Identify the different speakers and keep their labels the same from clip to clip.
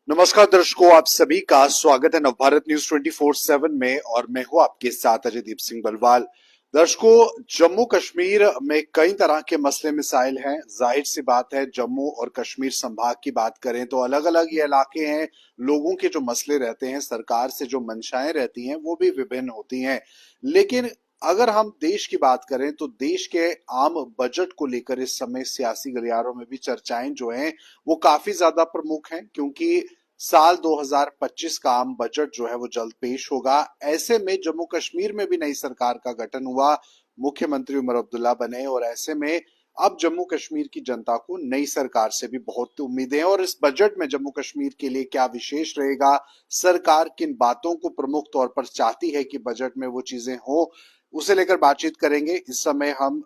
Speaker 1: नमस्कार दर्शकों, आप सभी का स्वागत है नवभारत न्यूज 24/7 में और मैं हूं आपके साथ अजयदीप सिंह बलवाल। दर्शकों, जम्मू कश्मीर में कई तरह के मसले मिसाइल हैं। जाहिर सी बात है, जम्मू और कश्मीर संभाग की बात करें तो अलग अलग ये इलाके हैं। लोगों के जो मसले रहते हैं, सरकार से जो मंशाएं रहती हैं, वो भी विभिन्न होती हैं। लेकिन अगर हम देश की बात करें तो देश के आम बजट को लेकर इस समय सियासी गलियारों में भी चर्चाएं जो हैं वो काफी ज्यादा प्रमुख हैं, क्योंकि साल 2025 का आम बजट जो है वो जल्द पेश होगा। ऐसे में जम्मू कश्मीर में भी नई सरकार का गठन हुआ, मुख्यमंत्री उमर अब्दुल्ला बने और ऐसे में अब जम्मू कश्मीर की जनता को नई सरकार से भी बहुत उम्मीदें हैं। और इस बजट में जम्मू कश्मीर के लिए क्या विशेष रहेगा, सरकार किन बातों को प्रमुख तौर पर चाहती है कि बजट में वो चीजें हो, उसे लेकर बातचीत करेंगे। इस समय हम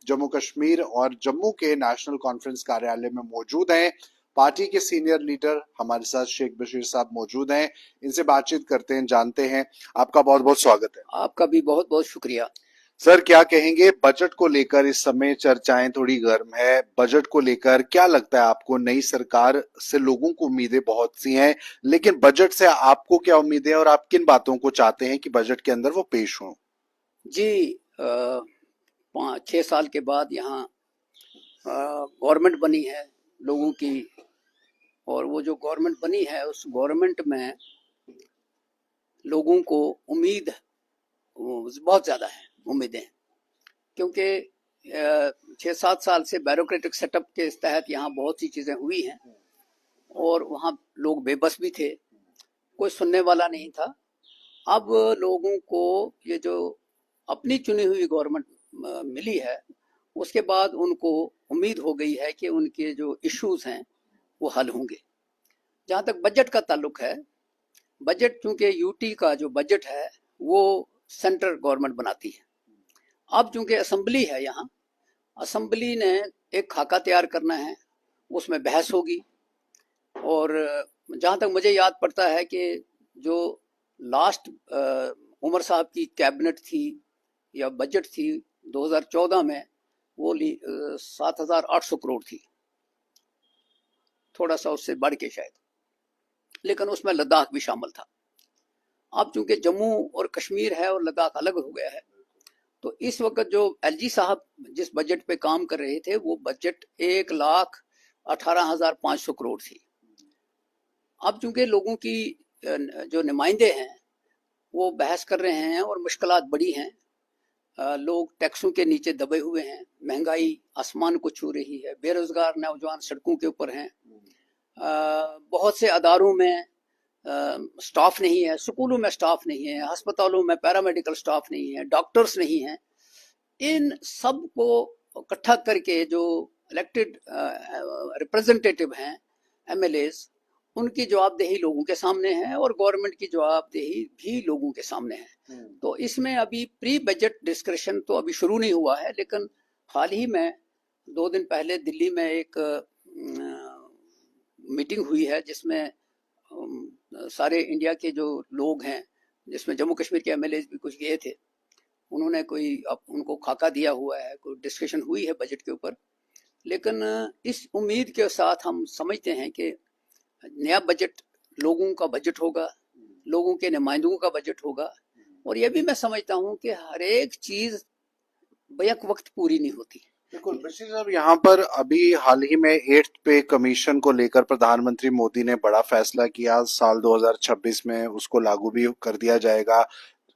Speaker 1: जम्मू कश्मीर और जम्मू के नेशनल कॉन्फ्रेंस कार्यालय में मौजूद हैं। पार्टी के सीनियर लीडर हमारे साथ शेख बशीर साहब मौजूद हैं। इनसे बातचीत करते हैं, जानते हैं। आपका बहुत बहुत स्वागत है।
Speaker 2: आपका भी बहुत बहुत शुक्रिया।
Speaker 1: सर, क्या कहेंगे बजट को लेकर? इस समय चर्चाएं थोड़ी गर्म है। बजट को लेकर क्या लगता है आपको? नई सरकार से लोगों को उम्मीदें बहुत सी हैं, लेकिन बजट से आपको क्या उम्मीदें और आप किन बातों को चाहते हैं कि बजट के अंदर वो पेश हो?
Speaker 2: जी, 5-6 साल के बाद यहाँ गवर्नमेंट बनी है लोगों की, और वो जो गवर्नमेंट बनी है उस गवर्नमेंट में लोगों को उम्मीद बहुत ज़्यादा है, उम्मीदें। क्योंकि 6-7 साल से बैरोक्रेटिक सेटअप के तहत यहाँ बहुत सी चीज़ें हुई हैं और वहाँ लोग बेबस भी थे, कोई सुनने वाला नहीं था। अब लोगों को ये जो अपनी चुनी हुई गवर्नमेंट मिली है, उसके बाद उनको उम्मीद हो गई है कि उनके जो इश्यूज हैं वो हल होंगे। जहाँ तक बजट का ताल्लुक है, बजट चूंकि यूटी का जो बजट है वो सेंट्रल गवर्नमेंट बनाती है। अब चूंकि असेंबली है यहाँ, असेंबली ने एक खाका तैयार करना है, उसमें बहस होगी। और जहाँ तक मुझे याद पड़ता है कि जो लास्ट उमर साहब की कैबिनेट थी या बजट थी 2014 में, वो 7,800 करोड़ थी, थोड़ा सा उससे बढ़ के शायद, लेकिन उसमें लद्दाख भी शामिल था। अब चूंकि जम्मू और कश्मीर है और लद्दाख अलग हो गया है, तो इस वक्त जो एलजी साहब जिस बजट पे काम कर रहे थे वो बजट 1,18,500 करोड़ थी। अब चूंकि लोगों की जो नुमाइंदे हैं वो बहस कर रहे हैं और मुश्किलात बड़ी हैं, लोग टैक्सों के नीचे दबे हुए हैं, महंगाई आसमान को छू रही है, बेरोजगार नौजवान सड़कों के ऊपर हैं, बहुत से अदारों में स्टाफ नहीं है, स्कूलों में स्टाफ नहीं है, अस्पतालों में पैरामेडिकल स्टाफ नहीं है, डॉक्टर्स नहीं है। इन सब को इकट्ठा करके जो इलेक्टेड रिप्रेजेंटेटिव हैं, एमएलएस, उनकी जवाबदेही लोगों के सामने है और गवर्नमेंट की जवाबदेही भी लोगों के सामने है। तो इसमें अभी प्री बजट डिस्कशन तो अभी शुरू नहीं हुआ है, लेकिन हाल ही में 2 दिन पहले दिल्ली में एक मीटिंग हुई है जिसमें सारे इंडिया के जो लोग हैं, जिसमें जम्मू कश्मीर के एमएलए भी कुछ गए थे, उन्होंने कोई उनको खाका दिया हुआ है, कोई डिस्कशन हुई है बजट के ऊपर। लेकिन इस उम्मीद के साथ हम समझते हैं कि नया बजट लोगों का बजट होगा, लोगों के नुमाइंदों का बजट होगा। और ये भी मैं समझता हूँ कि हर एक चीज बैक वक्त पूरी नहीं होती।
Speaker 1: बिल्कुल बशीर साहब, यहाँ पर अभी हाल ही में 8th पे कमीशन को लेकर प्रधानमंत्री मोदी ने बड़ा फैसला किया। साल 2026 में उसको लागू भी कर दिया जाएगा।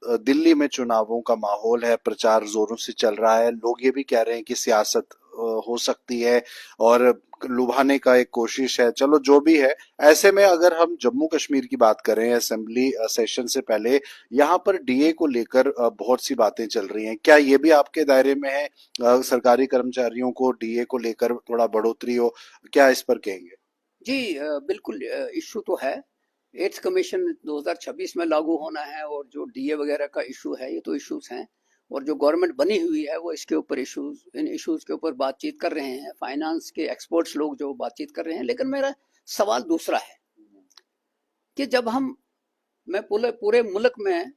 Speaker 1: दिल्ली में चुनावों का माहौल है, प्रचार जोरों से चल रहा है। लोग ये भी कह रहे हैं कि सियासत हो सकती है और लुभाने का एक कोशिश है। चलो जो भी है, ऐसे में अगर हम जम्मू कश्मीर की बात करें, असेंबली सेशन से पहले यहाँ पर डीए को लेकर बहुत सी बातें चल रही हैं। क्या ये भी आपके दायरे में है? सरकारी कर्मचारियों को डीए को लेकर थोड़ा बढ़ोतरी हो, क्या इस पर कहेंगे?
Speaker 2: जी, बिल्कुल इशू तो है। 8th कमीशन 2026 में लागू होना है और जो डीए वगैरह का इशू है, ये तो इश्यूज हैं। और जो गवर्नमेंट बनी हुई है वो इसके ऊपर इश्यूज, इन इश्यूज के ऊपर बातचीत कर रहे हैं, फाइनेंस के एक्सपर्ट्स लोग जो बातचीत कर रहे हैं। लेकिन मेरा सवाल दूसरा है कि जब हम, मैं पूरे पूरे मुल्क में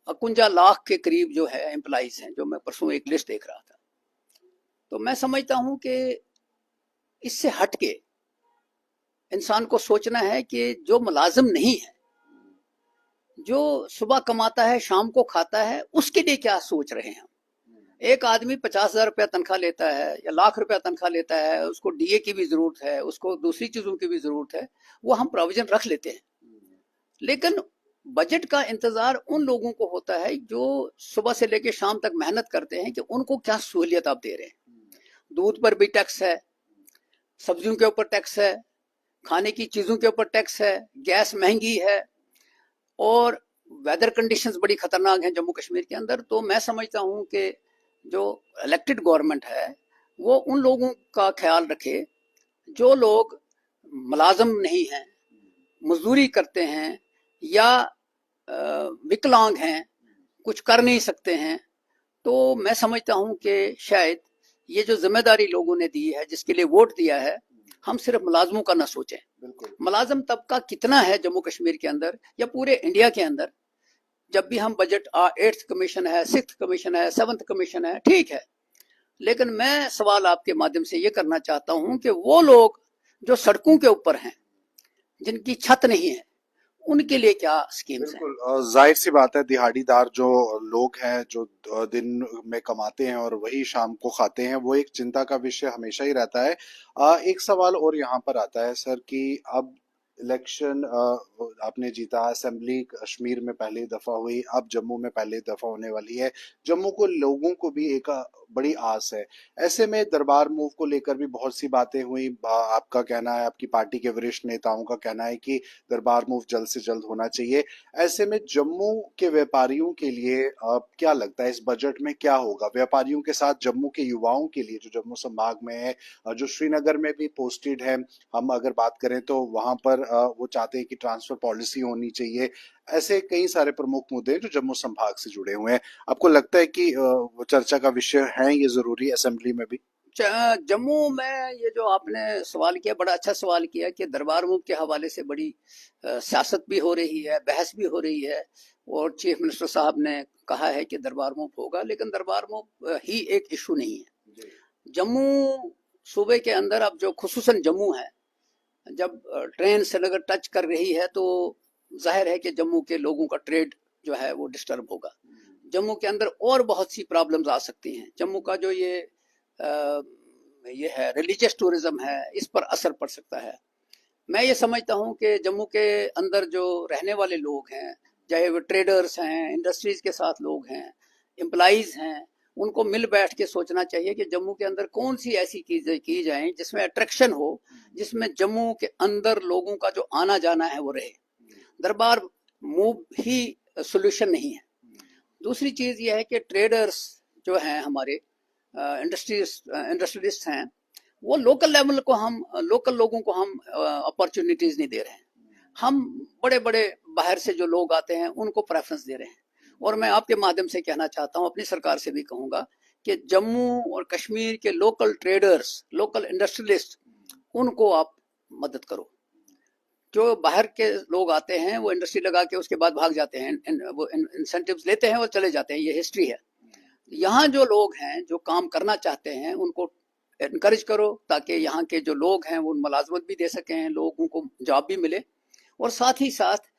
Speaker 2: 51 लाख के करीब जो है एम्प्लॉइज हैं, जो मैं परसों एक लिस्ट देख रहा था, तो मैं समझता हूं कि इससे हट के इंसान को सोचना है कि जो मुलाजिम नहीं है, जो सुबह कमाता है शाम को खाता है, उसके लिए क्या सोच रहे हैं हम। एक आदमी 50,000 रुपया तनख्वाह लेता है या लाख रुपया तनख्वाह लेता है, उसको डीए की भी जरूरत है, उसको दूसरी चीजों की भी जरूरत है, वो हम प्रोविजन रख लेते हैं। लेकिन बजट का इंतजार उन लोगों को होता है जो सुबह से लेकर शाम तक मेहनत करते हैं कि उनको क्या सहूलियत आप दे रहे हैं। दूध पर भी टैक्स है, सब्जियों के ऊपर टैक्स है, खाने की चीजों के ऊपर टैक्स है, गैस महंगी है, और वेदर कंडीशंस बड़ी खतरनाक हैं जम्मू कश्मीर के अंदर। तो मैं समझता हूं कि जो इलेक्टेड गवर्नमेंट है वो उन लोगों का ख्याल रखे जो लोग मुलाजम नहीं हैं, मजदूरी करते हैं या विकलांग हैं, कुछ कर नहीं सकते हैं। तो मैं समझता हूं कि शायद ये जो जिम्मेदारी लोगों ने दी है, जिसके लिए वोट दिया है, हम सिर्फ मुलाजमों का ना सोचें। मुलाजम तबका कितना है जम्मू कश्मीर के अंदर या पूरे इंडिया के अंदर। जब भी हम बजट 8th कमीशन है, 6th कमीशन है, 7th कमीशन है, ठीक है, लेकिन मैं सवाल आपके माध्यम से ये करना चाहता हूं कि वो लोग जो सड़कों के ऊपर हैं, जिनकी छत नहीं है, उनके लिए क्या स्कीम्स हैं।
Speaker 1: बिल्कुल जाहिर सी बात है, दिहाड़ीदार जो लोग हैं जो दिन में कमाते हैं और वही शाम को खाते हैं, वो एक चिंता का विषय हमेशा ही रहता है। एक सवाल और यहाँ पर आता है सर कि अब इलेक्शन आपने जीता, असेंबली कश्मीर में पहली दफा हुई, अब जम्मू में पहली दफा होने वाली है। जम्मू को लोगों को भी एक बड़ी आस है। ऐसे में दरबार मूव को लेकर भी बहुत सी बातें हुई। आपका कहना है, आपकी पार्टी के वरिष्ठ नेताओं का कहना है कि दरबार मूव जल्द से जल्द होना चाहिए। ऐसे में जम्मू के व्यापारियों के लिए क्या लगता है इस बजट में क्या होगा? व्यापारियों के साथ जम्मू के युवाओं के लिए जो जम्मू संभाग में है, जो श्रीनगर में भी पोस्टेड है, हम अगर बात करें तो वहां पर वो चाहते हैं कि ट्रांसफर पॉलिसी होनी चाहिए। ऐसे कई सारे प्रमुख मुद्दे हैं जो जम्मू संभाग से जुड़े हुए हैं। आपको लगता है कि वो चर्चा का विषय है, ये जरूरी असेंबली में भी?
Speaker 2: जम्मू में ये जो आपने सवाल किया, बड़ा अच्छा सवाल किया कि दरबार मूव के हवाले से बड़ी सियासत भी हो रही है, बहस भी हो रही है, और चीफ मिनिस्टर साहब ने कहा है कि दरबार मूव होगा, लेकिन दरबार मूव ही एक इशू नहीं है। जम्मू सूबे के अंदर अब जो खुसूसन जम्मू है, जब ट्रेन श्रीनगर टच कर रही है तो जाहिर है कि जम्मू के लोगों का ट्रेड जो है वो डिस्टर्ब होगा। जम्मू के अंदर और बहुत सी प्रॉब्लम्स आ सकती हैं। जम्मू का जो ये है रिलीजियस टूरिज्म है, इस पर असर पड़ सकता है। मैं ये समझता हूँ कि जम्मू के अंदर जो रहने वाले लोग हैं, चाहे वो ट्रेडर्स हैं, इंडस्ट्रीज के साथ लोग हैं, एम्प्लॉइज हैं, उनको मिल बैठ के सोचना चाहिए कि जम्मू के अंदर कौन सी ऐसी चीजें की जाएं जिसमें अट्रैक्शन हो, जिसमें जम्मू के अंदर लोगों का जो आना जाना है वो रहे। दरबार मूव ही सोल्यूशन नहीं है। दूसरी चीज ये है कि ट्रेडर्स जो हैं हमारे, इंडस्ट्रियलिस्ट हैं, वो लोकल लेवल को हम, लोकल लोगों को हम अपॉर्चुनिटीज नहीं दे रहे हैं। हम बड़े बड़े बाहर से जो लोग आते हैं उनको प्रेफरेंस दे रहे हैं। और मैं आपके माध्यम से कहना चाहता हूं, अपनी सरकार से भी कहूंगा कि जम्मू और कश्मीर के लोकल ट्रेडर्स, लोकल इंडस्ट्रियलिस्ट, उनको आप मदद करो। जो बाहर के लोग आते हैं वो इंडस्ट्री लगा के उसके बाद भाग जाते हैं, वो इंसेंटिव्स लेते हैं और चले जाते हैं, ये हिस्ट्री है। यहाँ जो लोग हैं जो काम करना चाहते हैं उनको इनकरेज करो, ताकि यहाँ के जो लोग हैं वो मुलाजमत भी दे सकें, लोगों को जॉब भी मिले। और साथ ही साथ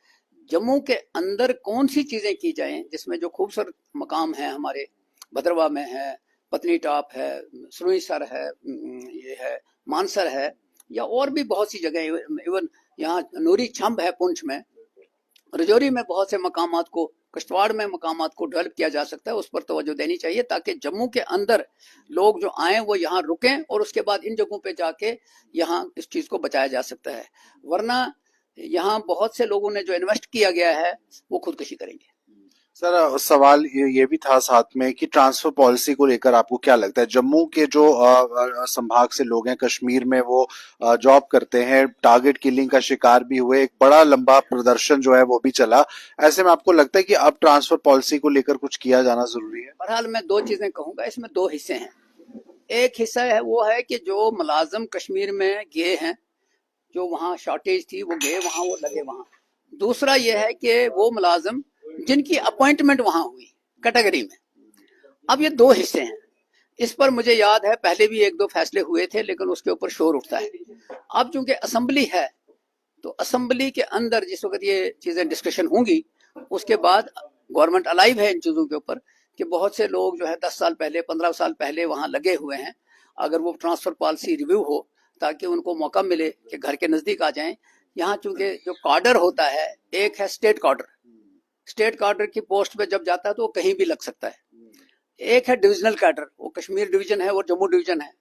Speaker 2: जम्मू के अंदर कौन सी चीजें की जाएं, जिसमें जो खूबसूरत मकाम है हमारे, भद्रवा में है, पत्नी टॉप है, सुरईसर है, ये है मानसर है, या और भी बहुत सी जगह, इवन यहाँ नूरी छंब है पुंछ में, रजौरी में बहुत से मकामात को, किश्तवाड़ में मकामात को डेवलप किया जा सकता है। उस पर तवज्जो देनी चाहिए ताकि जम्मू के अंदर लोग जो आए वो यहाँ रुकें और उसके बाद इन जगहों पे जाके यहाँ इस चीज को बचाया जा सकता है। वरना यहाँ बहुत से लोगों ने जो इन्वेस्ट किया गया है वो खुदकुशी करेंगे।
Speaker 1: सर सवाल ये भी था साथ में कि ट्रांसफर पॉलिसी को लेकर आपको क्या लगता है? जम्मू के जो संभाग से लोग हैं, कश्मीर में वो जॉब करते हैं, टारगेट किलिंग का शिकार भी हुए, एक बड़ा लंबा प्रदर्शन जो है वो भी चला। ऐसे में आपको लगता है कि अब ट्रांसफर पॉलिसी को लेकर कुछ किया जाना जरूरी है?
Speaker 2: बहरहाल मैं दो चीजें कहूंगा, इसमें दो हिस्से हैं। एक हिस्सा है वो है कि जो मुलाजिम कश्मीर में गए हैं, जो वहाँ शॉर्टेज थी वो गए वहाँ, वो लगे वहाँ। दूसरा ये है कि वो मुलाजिम जिनकी अपॉइंटमेंट वहां हुई कैटेगरी में। अब ये दो हिस्से हैं। इस पर मुझे याद है पहले भी एक दो फैसले हुए थे, लेकिन उसके ऊपर शोर उठता है। अब चूंकि असेंबली है तो असेंबली के अंदर जिस वक्त ये चीजें डिस्कशन होंगी, उसके बाद गवर्नमेंट अलाइव है इन चीजों के ऊपर कि बहुत से लोग जो है 10 साल पहले 15 साल पहले वहां लगे हुए हैं, अगर वो ट्रांसफर पॉलिसी रिव्यू हो ताकि उनको मौका मिले कि घर के नजदीक आ जाएं। यहाँ चूंकि जो कार्डर होता है, एक है स्टेट कार्डर, स्टेट कार्डर की पोस्ट पे जब जाता है तो वो कहीं भी लग सकता है। एक है डिविजनल कार्डर, वो कश्मीर डिवीजन है और जम्मू डिवीजन है।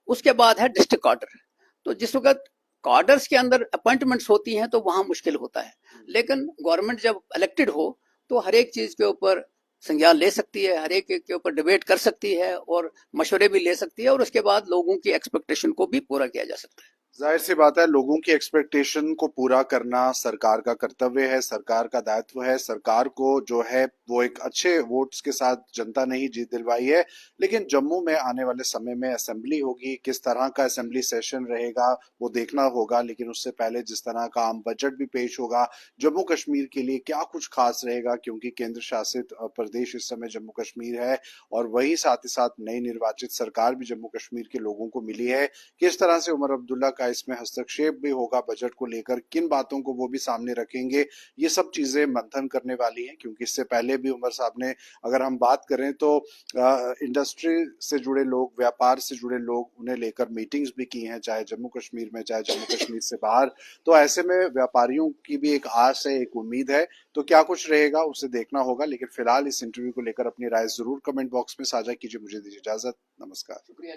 Speaker 2: उसके बाद है डिस्ट्रिक्ट कार्डर। तो जिस वक्त कार्डर्स के अंदर अपॉइंटमेंट्स होती हैं तो वहां मुश्किल होता है, लेकिन गवर्नमेंट जब इलेक्टेड हो तो हर एक चीज के ऊपर संज्ञान ले सकती है, हर एक के ऊपर डिबेट कर सकती है और मशवरे भी ले सकती है, और उसके बाद लोगों की एक्सपेक्टेशन को भी पूरा किया जा सकता है।
Speaker 1: जाहिर सी बात है, लोगों की एक्सपेक्टेशन को पूरा करना सरकार का कर्तव्य है, सरकार का दायित्व है। सरकार को जो है वो एक अच्छे वोट्स के साथ जनता ने ही जीत दिलवाई है। लेकिन जम्मू में आने वाले समय में असेंबली होगी, किस तरह का असेंबली सेशन रहेगा वो देखना होगा। लेकिन उससे पहले जिस तरह का आम बजट भी पेश होगा जम्मू कश्मीर के लिए, क्या कुछ खास रहेगा, क्योंकि केंद्र शासित प्रदेश इस समय जम्मू कश्मीर है और वही साथ ही साथ नई निर्वाचित सरकार भी जम्मू कश्मीर के लोगों को मिली है। किस तरह से उमर अब्दुल्ला का इसमें हस्तक्षेप भी होगा बजट को लेकर, किन बातों को वो भी सामने रखेंगे, ये सब चीजें मंथन करने वाली हैं। क्योंकि इससे पहले भी उमर साहब ने, अगर हम बात करें तो इंडस्ट्री से जुड़े लोग, व्यापार से जुड़े लोग, उन्हें लेकर मीटिंग्स भी की हैं, चाहे जम्मू कश्मीर में चाहे जम्मू कश्मीर से बाहर। तो ऐसे में व्यापारियों की भी एक आस है, एक उम्मीद है। तो क्या कुछ रहेगा उसे देखना होगा। लेकिन फिलहाल इस इंटरव्यू को लेकर अपनी राय जरूर कमेंट बॉक्स में साझा कीजिए। मुझे दीजिए इजाजत, नमस्कार।
Speaker 2: शुक्रिया।